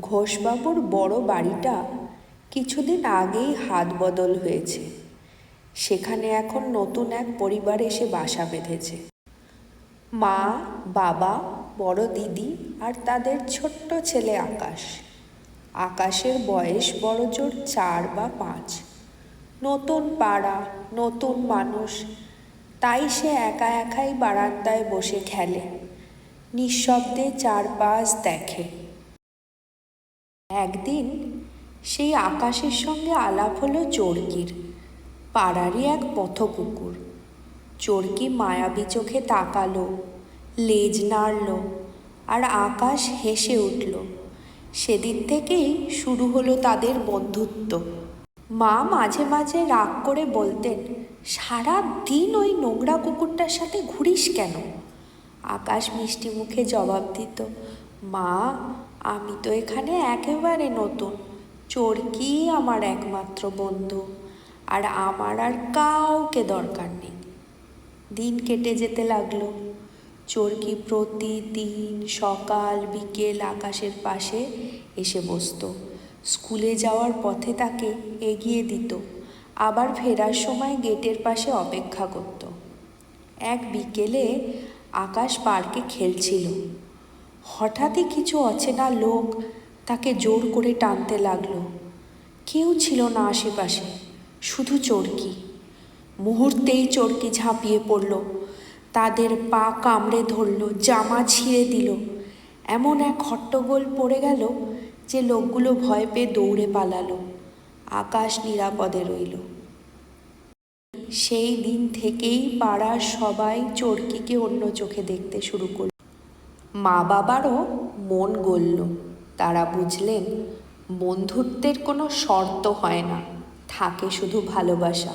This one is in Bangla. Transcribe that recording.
ঘোষবাবুর বড় বাড়িটা কিছুদিন আগেই হাত বদল হয়েছে। সেখানে এখন নতুন এক পরিবার এসে বাসা বেঁধেছে। মা, বাবা, বড় দিদি আর তাদের ছোট্ট ছেলে আকাশ। আকাশের বয়স বড়জোর 4 বা 5। নতুন পাড়া, নতুন মানুষ, তাই সে একা একাই বারান্দায় বসে খেলে, নিঃশব্দে চারপাশ দেখে। একদিন সেই আকাশের সঙ্গে আলাপ হলো চরকির, পাড়ারই এক পথকুকুর। চরকি মায়াবী চোখে তাকালো, লেজ নাড়ল, আর আকাশ হেসে উঠল। সেদিন থেকেই শুরু হলো তাদের বন্ধুত্ব। মা মাঝে মাঝে রাগ করে বলতেন, সারা দিন ওই নোংরা কুকুরটার সাথে ঘুরিস কেন? আকাশ মিষ্টি মুখে জবাব দিত, মা, আমি তো এখানে একেবারে নতুন, চরকি আমার একমাত্র বন্ধু, আর আমার আর কাউকে দরকার নেই। দিন কেটে যেতে লাগলো। চরকি প্রতিদিন সকাল বিকেল আকাশের পাশে এসে বসত। স্কুলে যাওয়ার পথে তাকে এগিয়ে দিত, আবার ফেরার সময় গেটের পাশে অপেক্ষা করত। এক বিকেলে আকাশ পার্কে খেলছিল। হঠাৎই কিছু অচেনা লোক তাকে জোর করে টানতে লাগলো। কেউ ছিল না আশেপাশে, শুধু চরকি। মুহূর্তেই চরকি ঝাঁপিয়ে পড়ল, তাদের পা কামড়ে ধরল, জামা ছিঁড়ে দিল। এমন এক হট্টগোল পড়ে গেল যে লোকগুলো ভয় পেয়ে দৌড়ে পালালো। আকাশ নিরাপদে রইল। সেই দিন থেকেই পাড়ার সবাই চরকিকে অন্য চোখে দেখতে শুরু করল। মা বাবারও মন গলল। তারা বুঝলেন, বন্ধুত্বের কোনো শর্ত হয় না, থাকে শুধু ভালোবাসা।